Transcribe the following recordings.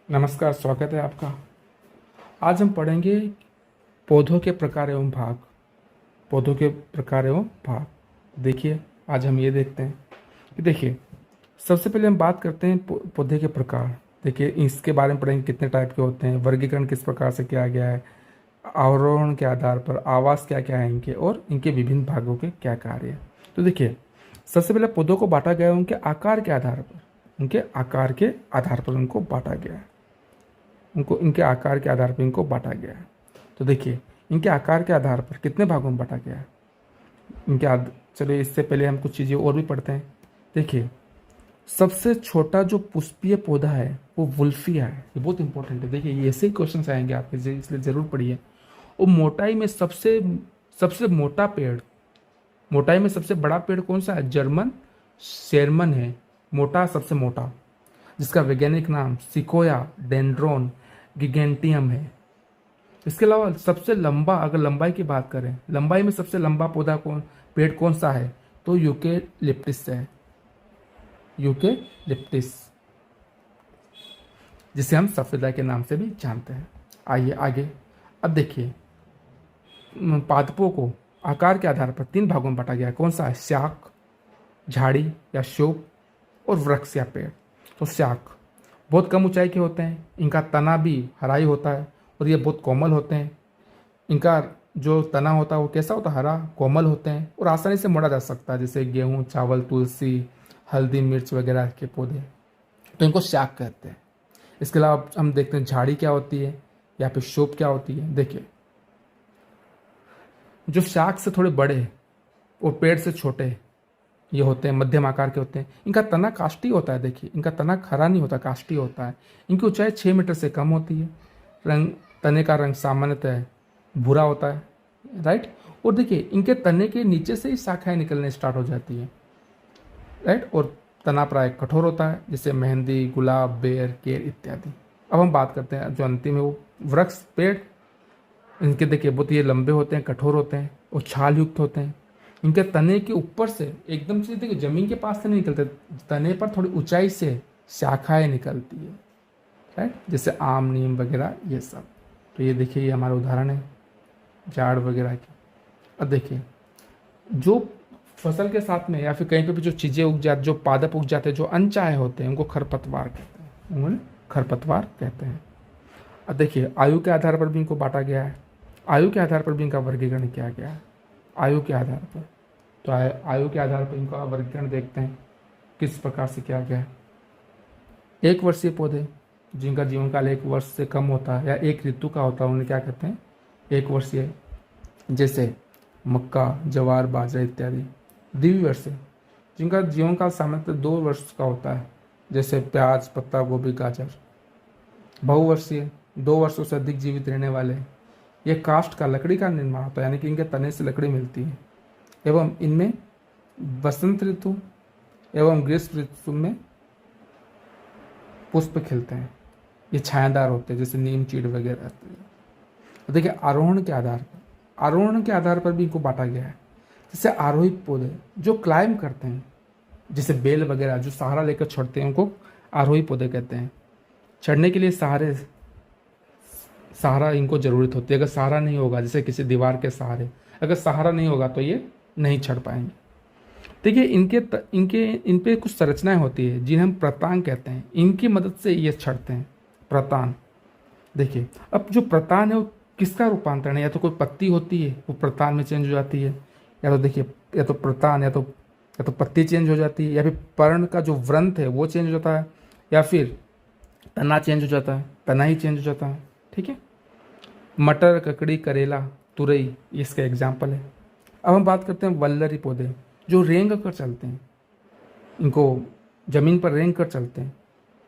नमस्कार, स्वागत है आपका। आज हम पढ़ेंगे पौधों के प्रकार एवं भाग। पौधों के प्रकार एवं भाग। देखिए, आज हम ये देखते हैं कि देखिए, सबसे पहले हम बात करते हैं पौधे के प्रकार। देखिए, इसके बारे में पढ़ेंगे कितने टाइप के होते हैं, वर्गीकरण किस प्रकार से किया गया है, आरोहण के आधार पर आवास क्या क्या है इनके, और इनके विभिन्न भागों के क्या कार्य हैं। तो देखिए, सबसे पहले पौधों को बांटा गया है उनके आकार के आधार पर। उनके आकार के आधार पर उनको बांटा गया है। उनको इनके आकार के आधार पर इनको बांटा गया है। तो देखिए, इनके आकार के आधार पर कितने भागों में बांटा गया है। चलिए, इससे पहले हम कुछ चीज़ें और भी पढ़ते हैं। देखिए, सबसे छोटा जो पुष्पीय पौधा है वो वुल्फिया है। ये बहुत इंपॉर्टेंट है। देखिए, ये ऐसे ही क्वेश्चन आएंगे आपके, इसलिए ज़रूर पढ़िए। और मोटाई में सबसे सबसे मोटा पेड़, मोटाई में सबसे बड़ा पेड़ कौन सा है? जर्मन शेरमन है, मोटा, सबसे मोटा, जिसका वैज्ञानिक नाम सिकोया डेंड्रोन गिगेंटियम है। इसके अलावा सबसे लंबा, अगर लंबाई की बात करें, लंबाई में सबसे लंबा पेड़ कौन सा है? तो यूकेलिप्टिस है। यूकेलिप्टिस, जिसे हम सफेदा के नाम से भी जानते हैं। आइए आगे। अब देखिए, पादपों को आकार के आधार पर 3 भागों में बांटा गया है। कौन सा है? शाख, झाड़ी या शोक, और वृक्ष या पेड़। तो शाख बहुत कम ऊंचाई के होते हैं, इनका तना भी हरा ही होता है, और ये बहुत कोमल होते हैं। इनका जो तना होता है वो कैसा होता है? हरा, कोमल होते हैं, और आसानी से मोड़ा जा सकता है, जैसे गेहूँ, चावल, तुलसी, हल्दी, मिर्च वगैरह के पौधे। तो इनको शाख कहते हैं। इसके अलावा हम देखते हैं झाड़ी क्या होती है या फिर शोप क्या होती है। देखिए, जो शाख से थोड़े बड़े और पेड़ से छोटे ये होते हैं, मध्यम आकार के होते हैं। इनका तना काष्ठी होता है। देखिए, इनका तना खरा नहीं होता, काष्ठी होता है। इनकी ऊंचाई 6 मीटर से कम होती है। तने का रंग सामान्यतः भूरा होता है, राइट। और देखिए, इनके तने के नीचे से ही शाखाएं निकलने स्टार्ट हो जाती है, राइट। और तना प्राय कठोर होता है, जैसे मेहंदी, गुलाब, बेर, केर इत्यादि। अब हम बात करते हैं जो अंतिम है, वो वृक्ष, पेड़। इनके देखिए बहुत ये लंबे होते हैं, कठोर होते हैं और छाल युक्त होते हैं। इनके तने के ऊपर से एकदम से, देखिए, जमीन के पास से नहीं निकलते, तने पर थोड़ी ऊंचाई से शाखाएं निकलती है, राइट, जैसे आम, नीम वगैरह ये सब। तो ये देखिए, ये हमारा उदाहरण है झाड़ वगैरह की। अब देखिए, जो फसल के साथ में या फिर कहीं पे भी जो चीज़ें उग जाती, जो पादप उग जाते हैं, जो अनचाहे होते हैं, उनको खरपतवार कहते हैं। उन्हें खरपतवार कहते हैं। अब देखिए, आयु के आधार पर भी इनको बांटा गया है। आयु के आधार पर भी इनका वर्गीकरण किया गया है। आयु के आधार पर, तो आयु के आधार पर इनका वर्गीकरण देखते हैं किस प्रकार से किया गया है। 1 वर्षीय पौधे जिनका जीवन काल 1 वर्ष से कम होता है या 1 ऋतु का होता है, उन्हें क्या कहते हैं? 1 वर्षीय, जैसे मक्का, ज्वार, बाजरा इत्यादि। द्विवर्षीय जिनका जीवन काल सामान्यतः 2 वर्ष का होता है, जैसे प्याज, पत्ता गोभी, गाजर। बहुवर्षीय 2 वर्षों से अधिक जीवित रहने वाले। ये काष्ठ का, लकड़ी का निर्माण होता है, यानी कि इनके तने से लकड़ी मिलती है, एवं इनमें बसंत ऋतु एवं ग्रीष्म ऋतु में पुष्प खिलते हैं। ये छायादार होते हैं, जैसे नीम, चीड़ वगैरह। देखिए, आरोहण के आधार पर भी इनको बांटा गया है। जैसे आरोही पौधे जो क्लाइम करते हैं, जैसे बेल वगैरह जो सहारा लेकर चढ़ते हैं, उनको आरोही पौधे कहते हैं। चढ़ने के लिए सहारा इनको ज़रूरत होती है। अगर सहारा नहीं होगा, जैसे किसी दीवार के सहारे, अगर सहारा नहीं होगा तो ये नहीं चढ़ पाएंगे। देखिए, इन पे कुछ संरचनाएं होती है जिन्हें हम प्रतान कहते हैं। इनकी मदद से ये चढ़ते हैं, प्रतान। देखिए, अब जो प्रतान है वो किसका रूपांतरण है? या तो कोई पत्ती होती है, वो प्रतान में चेंज हो जाती है, या तो देखिए, या तो प्रतान, या तो पत्ती चेंज हो जाती है, या फिर पर्ण का जो व्रंत है वो चेंज हो जाता है, या फिर तना चेंज हो जाता है, तना ही चेंज हो जाता है, ठीक है। मटर, ककड़ी, करेला, तुरई इसका एग्जाम्पल है। अब हम बात करते हैं वल्लरी पौधे जो रेंग कर चलते हैं। इनको जमीन पर रेंग कर चलते हैं,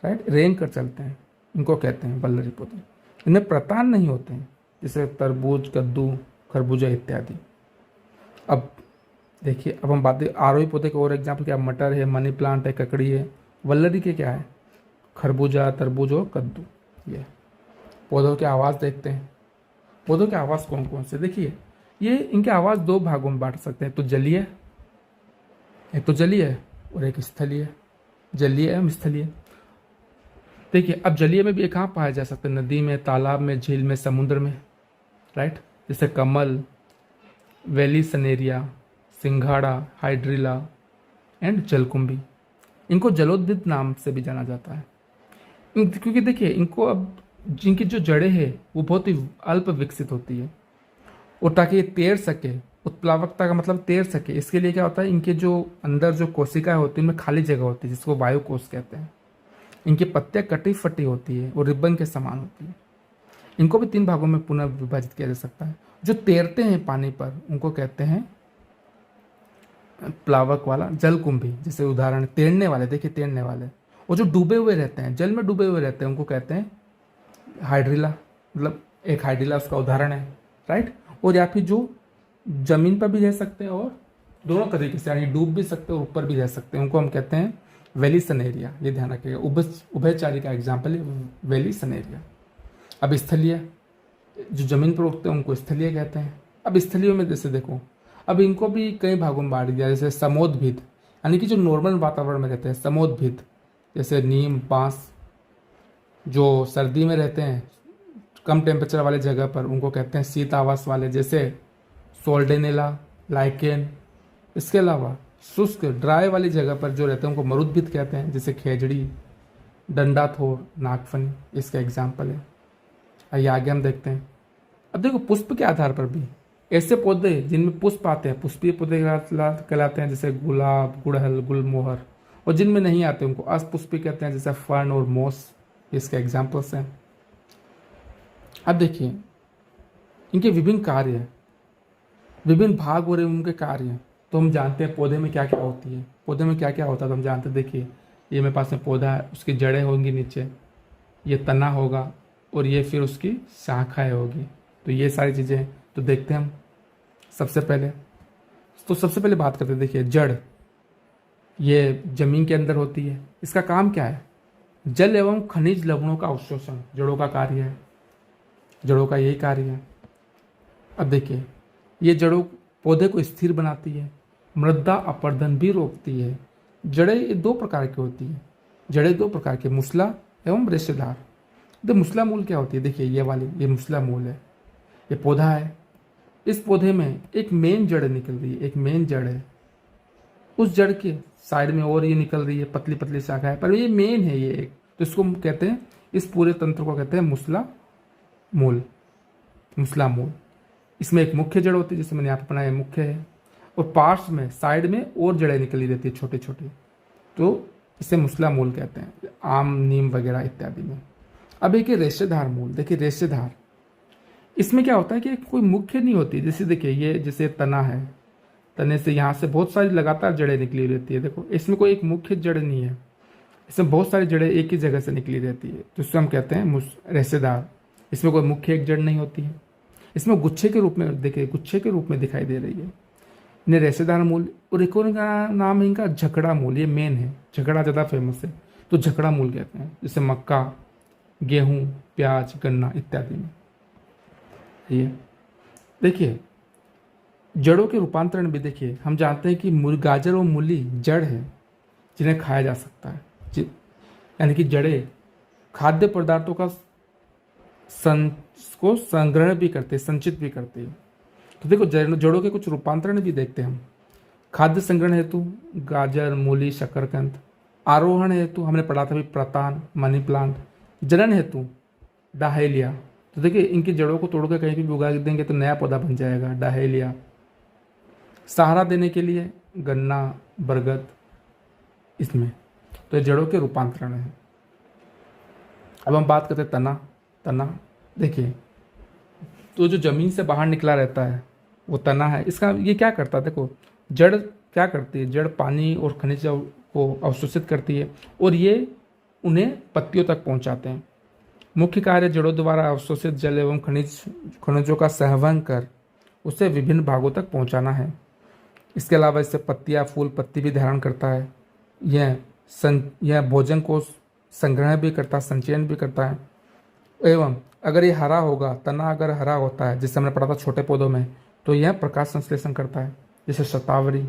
राइट, रेंग कर चलते हैं, इनको कहते हैं वल्लरी पौधे। इनमें प्रतान नहीं होते हैं, जैसे तरबूज, कद्दू, खरबूजा इत्यादि। अब देखिए, अब हम बात आरोही पौधे के और एग्जाम्पल क्या? मटर है, मनी प्लांट है, ककड़ी है। वल्लरी के क्या है? खरबूजा, तरबूज और कद्दू। ये पौधों के आवाज़ देखते हैं। पौधों के आवाज़ कौन कौन से? देखिए, ये इनके आवाज़ 2 भागों में बांट सकते हैं। तो जलीय, एक तो जलीय है और एक स्थलीय। जलीय एवं स्थलीय। देखिए अब जलीय में भी ये कहाँ पाया जा सकता है, नदी में, तालाब में, झील में, समुद्र में, राइट। जैसे कमल, वैली सनेरिया, सिंघाड़ा, हाइड्रिला एंड जलकुंभी। इनको जलोद्भिद नाम से भी जाना जाता है क्योंकि देखिए इनको अब जिनकी जो जड़ें हैं वो बहुत ही अल्प विकसित होती है, और ताकि ये तैर सके, उत्प्लावकता का मतलब तैर सके, इसके लिए क्या होता है, इनके जो अंदर जो कोशिकाएं होती है उनमें खाली जगह होती है जिसको वायु कोश कहते हैं। इनकी पत्तियां कटी फटी होती है और रिबन के समान होती है। इनको भी 3 भागों में पुनः विभाजित किया जा सकता है। जो तैरते हैं पानी पर उनको कहते हैं प्लावक वाला जलकुंभी, जैसे उदाहरण तैरने वाले, देखिए तैरने वाले। और जो डूबे हुए रहते हैं, जल में डूबे हुए रहते हैं, उनको कहते हैं हाइड्रिला, मतलब एक हाइड्रिला उसका उदाहरण है, राइट। और या फिर जो जमीन पर भी रह सकते हैं और दोनों तरीके से, यानी डूब भी सकते हैं और ऊपर भी रह सकते हैं, उनको हम कहते हैं वैली सनेरिया। ये ध्यान रखिएगा, उभयचारी का एग्जाम्पल है वैली सनेरिया। अब स्थलीय, जो जमीन पर उगते हैं उनको स्थलीय कहते हैं। अब स्थलीयों में जैसे देखो, अब इनको भी कई भागों में बांट दिया, जैसे समोद्भिद, यानी कि जो नॉर्मल वातावरण में रहते हैं, समोद्भिद, जैसे नीम, बांस। जो सर्दी में रहते हैं कम टेम्परेचर वाले जगह पर, उनको कहते हैं शीत आवास वाले, जैसे सोल्डेनेला, लाइकेन। इसके अलावा शुष्क ड्राई वाली जगह पर जो रहते हैं उनको मरुद्भिद कहते हैं, जैसे खेजड़ी, डंडाथोर, नागफनी, इसका एग्जाम्पल है। आइए आगे हम देखते हैं। अब देखो पुष्प के आधार पर भी ऐसे पौधे जिनमें पुष्प आते हैं पुष्पीय पौधे कहलाते हैं, जैसे गुलाब, गुड़हल, गुलमोहर। और जिनमें नहीं आते उनको अपुष्पी कहते हैं, जैसे फर्न और मोस, इसके एग्जाम्पल्स हैं। अब देखिए इनके विभिन्न कार्य, विभिन्न भाग और उनके कार्य। तो हम जानते हैं पौधे में क्या क्या होती है, पौधे में क्या क्या होता है तो हम जानते हैं। देखिए ये मेरे पास में पौधा है, उसकी जड़ें होंगी नीचे, ये तना होगा और ये फिर उसकी शाखाएं होगी। तो ये सारी चीज़ें हैं। तो देखते हैं हम सबसे पहले बात करते हैं। देखिए जड़, ये जमीन के अंदर होती है। इसका काम क्या है, जल एवं खनिज लवणों का अवशोषण जड़ों का कार्य है, जड़ों का यही कार्य है। अब देखिए ये जड़ों पौधे को स्थिर बनाती है, मृदा अपरदन भी रोकती है। जड़ें 2 प्रकार की होती है, जड़ें 2 प्रकार की, मूसला एवं रेशेदार। तो मूसला मूल क्या होती है, देखिए ये वाली, ये मूसला मूल है, ये पौधा है। इस पौधे में एक मेन जड़ निकल रही है, एक मेन जड़ है। उस जड़ के साइड में और ये निकल रही है, पतली पतली शाखा है, पर ये मेन है ये एक। तो इसको हम कहते हैं, इस पूरे तंत्र को कहते हैं मूसला मूल, मूसला मूल। इसमें एक मुख्य जड़ होती है, जैसे मैंने यहाँ पर बनाया मुख्य है, और पार्श्व में साइड में और जड़ें निकली रहती है छोटी छोटी, तो इसे मूसला मूल कहते हैं, आम, नीम वगैरह इत्यादि में। अब एक रेशेदार मूल, देखिए रेशेदार, इसमें क्या होता है कि कोई मुख्य नहीं होती। जैसे देखिए ये जैसे तना है, तने से यहाँ से बहुत सारी लगातार जड़ें निकली रहती है। देखो इसमें कोई एक मुख्य जड़ नहीं है, इसमें बहुत सारी जड़ें एक ही जगह से निकली रहती है, तो इसको हम कहते हैं रेशेदार। इसमें कोई मुख्य एक जड़ नहीं होती है। इसमें गुच्छे के रूप में, देखिए गुच्छे के रूप में दिखाई दे रही है। इन्हें रेशेदार मूल, और एक और का नाम है इनका झकड़ा मूल, ये मेन है, झकड़ा ज़्यादा फेमस है, तो झकड़ा मूल कहते हैं, जैसे मक्का, गेहूँ, प्याज, गन्ना इत्यादि में। ये देखिए जड़ों के रूपांतरण भी, देखिए हम जानते हैं कि गाजर और मूली जड़ है जिन्हें खाया जा सकता है, यानी कि जड़ें खाद्य पदार्थों का को संग्रहण भी करते हैं, संचित भी करते हैं। तो देखो जड़ों के कुछ रूपांतरण भी देखते हैं हम। खाद्य संग्रहण हेतु गाजर, मूली, शकरकंद। आरोहण हेतु हमने पढ़ा था भी प्रतान, मनी प्लांट। जनन हेतु डाहेलिया। तो देखिए इनकी जड़ों को तोड़कर कहीं भी उगा देंगे तो नया पौधा बन जाएगा, डाहेलिया। सहारा देने के लिए गन्ना, बरगद, इसमें तो ये जड़ों के रूपांतरण है। अब हम बात करते हैं तना। देखिए तो जो जमीन से बाहर निकला रहता है वो तना है। इसका ये क्या करता है, देखो जड़ क्या करती है, जड़ पानी और खनिज को अवशोषित करती है और ये उन्हें पत्तियों तक पहुंचाते हैं। मुख्य कार्य जड़ों द्वारा अवशोषित जल एवं खनिजों का संवहन कर उसे विभिन्न भागों तक पहुंचाना है। इसके अलावा इससे पत्तियाँ, फूल, पत्ती भी धारण करता है। यह भोजन को संग्रहण भी करता है, संचयन भी करता है। एवं अगर ये हरा होगा, तना अगर हरा होता है, जिससे हमने पढ़ा था छोटे पौधों में, तो यह प्रकाश संश्लेषण करता है, जैसे शतावरी।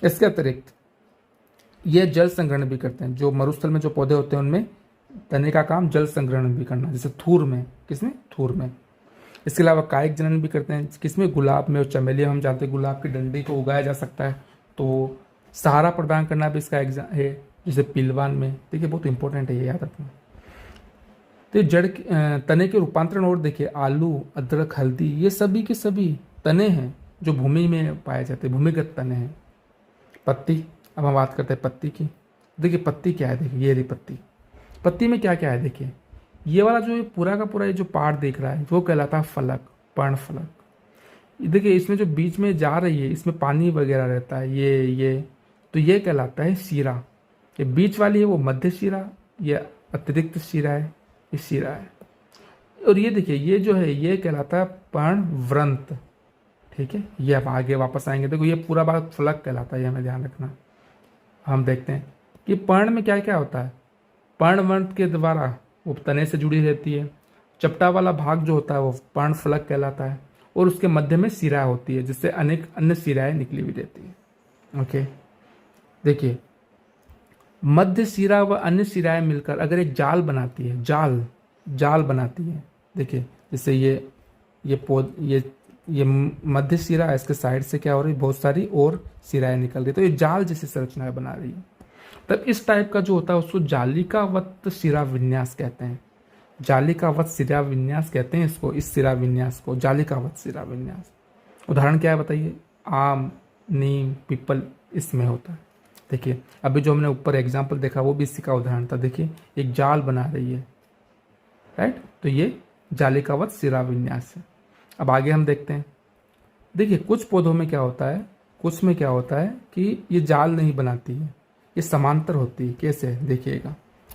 इसके अतिरिक्त ये जल संग्रहण भी करते हैं। जो मरुस्थल में जो पौधे होते हैं उनमें तने का काम जल संग्रहण भी करना, जैसे थूर में, किसमें, थूर में। इसके अलावा कायिक जनन भी करते हैं, किसमें, गुलाब में और चमेली में। हम जानते हैं गुलाब की डंडी को उगाया जा सकता है, तो सहारा प्रदान करना भी इसका एग्जाम है, जैसे पिलवान में। देखिए बहुत इंपॉर्टेंट है ये, याद रखना। तो तने के रूपांतरण और देखिए, आलू, अदरक, हल्दी, ये सभी के सभी तने हैं जो भूमि में पाए जाते हैं, भूमिगत तने हैं। पत्ती, अब हम बात करते हैं पत्ती की। देखिए पत्ती क्या है, देखिए ये रही पत्ती। पत्ती में क्या क्या है, देखिए ये वाला जो पूरा का पूरा ये जो पार्ट देख रहा है वो कहलाता है फलक, पर्ण फलक। देखिए इसमें जो बीच में जा रही है, इसमें पानी वगैरह रहता है, ये तो ये कहलाता है शीरा। ये बीच वाली है वो मध्य शीरा, ये अतिरिक्त शीरा है, ये शीरा है। और ये देखिए ये जो है ये कहलाता है पर्णव्रंत। ठीक है, ये अब आगे वापस आएंगे। देखो ये पूरा भाग फलक कहलाता है, ये हमें ध्यान रखना। हम देखते हैं कि पर्ण में क्या क्या होता है। पर्णवंत के द्वारा वो तने से जुड़ी रहती है। चपटा वाला भाग जो होता है वो पर्ण फलक कहलाता है, और उसके मध्य में सिरा होती है, जिससे अनेक अन्य सिराएं निकली हुई रहती है। ओके, देखिए मध्य सिरा व अन्य सिराएं मिलकर अगर एक जाल बनाती है, जाल बनाती है। देखिए जैसे ये मध्य सिरा है, इसके साइड से क्या हो रही है, बहुत सारी और सिराएं निकल रही, तो ये जाल जैसी संरचना बना रही है। तब इस टाइप का जो होता है उसको जालिकावत शिरा विन्यास कहते हैं। जालिकावत शिरा विन्यास कहते हैं इसको, इस शिरा विन्यास को जालिकावत शिरा विन्यास। उदाहरण क्या है बताइए, आम, नीम, पीपल, इसमें होता है। देखिए अभी जो हमने ऊपर एग्जाम्पल देखा वो भी इसी का उदाहरण था। देखिए एक जाल बना रही है, राइट, तो ये जालिकावत शिरा विन्यास है। अब आगे हम देखते हैं। देखिए कुछ पौधों में क्या होता है, कुछ में क्या होता है कि ये जाल नहीं बनाती है, ये समांतर होती है। कैसे, देखिएगा,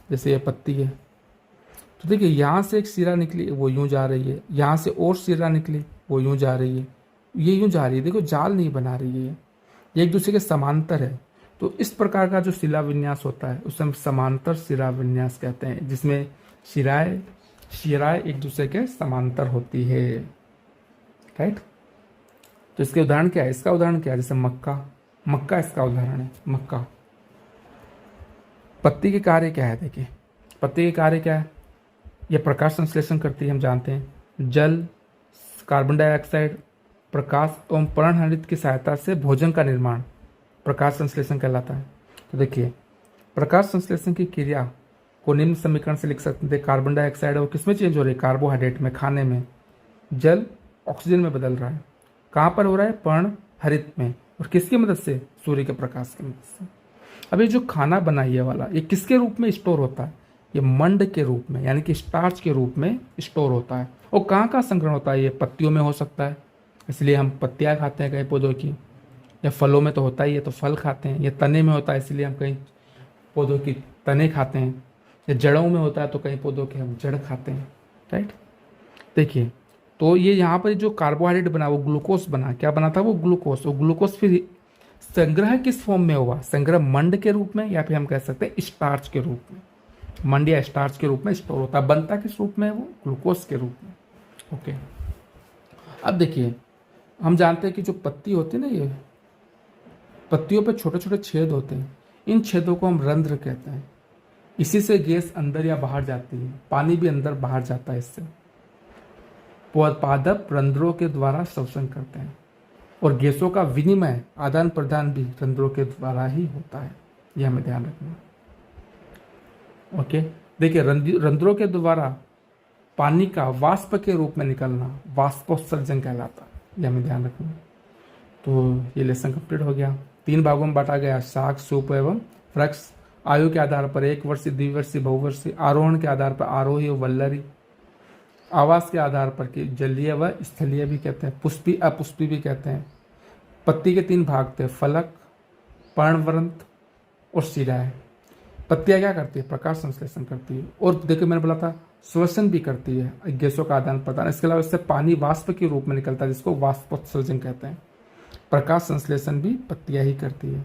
जैसे ये पत्ती है, तो देखिए यहाँ से एक सिरा निकली वो यूं जा रही है, यहाँ से और सिरा निकली वो यूं जा रही है, ये यूं जा रही है। देखो जाल नहीं बना रही है, ये एक दूसरे के समांतर है। तो इस प्रकार का जो शिला विन्यास होता है उसे हम समांतर शिरा विन्यास कहते हैं, जिसमें शिराएं एक दूसरे के समांतर होती है, राइट। तो इसके उदाहरण क्या है, इसका उदाहरण क्या है, जैसे मक्का इसका उदाहरण है, मक्का। पत्ती के कार्य क्या है, देखिए पत्ती के कार्य क्या है, यह प्रकाश संश्लेषण करती है, हम जानते हैं। जल, कार्बन डाइऑक्साइड, प्रकाश एवं पर्णहरित की सहायता से भोजन का निर्माण प्रकाश संश्लेषण कहलाता है। तो देखिए प्रकाश संश्लेषण की क्रिया को निम्न समीकरण से लिख सकते हैं। कार्बन डाइऑक्साइड वो किसमें चेंज हो रही है, कार्बोहाइड्रेट में, खाने में। जल ऑक्सीजन में बदल रहा है, कहाँ पर हो रहा है, पर्णहरित में, और किसकी मदद से, सूर्य के प्रकाश की मदद से। अब ये जो खाना बना ये वाला, ये किसके रूप में स्टोर होता है, ये मंड के रूप में, यानी कि स्टार्च के रूप में स्टोर होता है। और कहाँ कहाँ संग्रहण होता है, ये पत्तियों में हो सकता है, इसलिए हम पत्तियाँ खाते हैं कई पौधों की, या फलों में तो होता ही है तो फल खाते हैं, या तने में होता है इसलिए हम कई पौधों की तने खाते हैं, या जड़ों में होता है तो कई पौधों के हम जड़ खाते हैं, राइट। देखिए तो ये यहाँ पर जो कार्बोहाइड्रेट बना वो ग्लूकोज बना, क्या बना था वो ग्लूकोज। वो ग्लूकोज फिर संग्रह किस फॉर्म में हुआ, संग्रह मंड के रूप में, या फिर हम कह सकते हैं स्टार्च के रूप में। मंड या स्टार्च के रूप में स्टोर होता है, बनता किस रूप में, वो ग्लूकोज के रूप में। ओके, अब देखिए हम जानते हैं कि जो पत्ती होती है ना, ये पत्तियों पे छोटे छोटे छेद होते हैं, इन छेदों को हम रंध्र कहते हैं। इसी से गैस अंदर या बाहर जाती है, पानी भी अंदर बाहर जाता है इससे। पादप रंध्रों के द्वारा श्वसन करते हैं, और गैसों का विनिमय, आदान प्रदान भी रंध्रों के द्वारा ही होता है, यह हमें ध्यान रखना। ओके, देखिए रंध्रों के द्वारा पानी का वाष्प के रूप में निकलना वाष्पोत्सर्जन कहलाता है, यह हमें ध्यान रखना। तो ये लेसन कंप्लीट हो गया। 3 भागों में बांटा गया, शाक, सूप एवं वृक्ष। आयु के आधार पर 1 वर्षीय, द्विवर्षीय, बहुवर्षीय। आरोहण के आधार पर आरोही और वल्लरी। आवास के आधार पर कि जलीय व स्थलीय भी कहते हैं, पुष्पी अपुष्पी भी कहते हैं। पत्ती के 3 भाग थे, फलक, पर्णवृंत और शिराएं। पत्तियां क्या करती है, प्रकाश संश्लेषण करती है, और देखिए मैंने बोला था श्वसन भी करती है, गैसों का आदान प्रदान। इसके अलावा इससे पानी वाष्प के रूप में निकलता है, जिसको वाष्पोत्सर्जन कहते हैं। प्रकाश संश्लेषण भी पत्तियां ही करती है।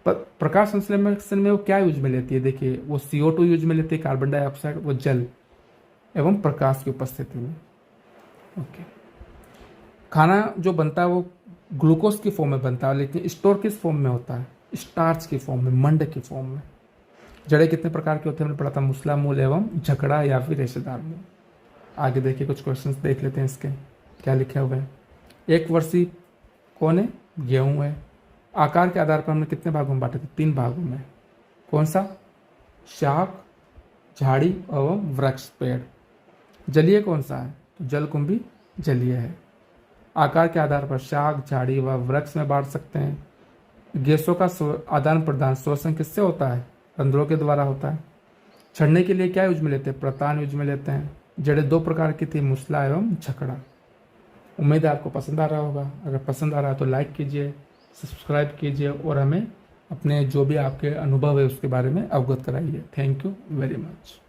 प्रकाश संश्लेषण में वो क्या यूज में लेती है, देखिए वो CO2 यूज में लेती है, कार्बन डाइऑक्साइड, वो जल एवं प्रकाश की उपस्थिति में। ओके, खाना जो बनता है वो ग्लूकोज की फॉर्म में बनता है, लेकिन स्टोर किस फॉर्म में होता है, स्टार्च की फॉर्म में, मंड की फॉर्म में। जड़ें कितने प्रकार के होते हैं हमने पढ़ा था, मूसला मूल एवं झकड़ा या फिर रेशेदार मूल। आगे देखिए कुछ क्वेश्चंस देख लेते हैं इसके क्या लिखे हुए हैं। एक वर्षीय कौन है? गेहूं है। आकार के आधार पर हमने कितने भागों में बांटे थे? 3 भागों में। कौन सा? शाख, झाड़ी एवं वृक्ष, पेड़। जलीय कौन सा है? तो जलकुंभी जलीय है। आकार के आधार पर शाख, झाड़ी व वृक्ष में बांट सकते हैं। गैसों का आदान प्रदान श्वसन किससे होता है? रंध्रों के द्वारा होता है। छड़ने के लिए क्या यूज में लेते हैं? प्रतान यूज में लेते हैं। जड़ें 2 प्रकार की थी, मूसला एवं झकड़ा। उम्मीद है आपको पसंद आ रहा होगा। अगर पसंद आ रहा है तो लाइक कीजिए, सब्सक्राइब कीजिए और हमें अपने जो भी आपके अनुभव है उसके बारे में अवगत कराइए। Thank you very much.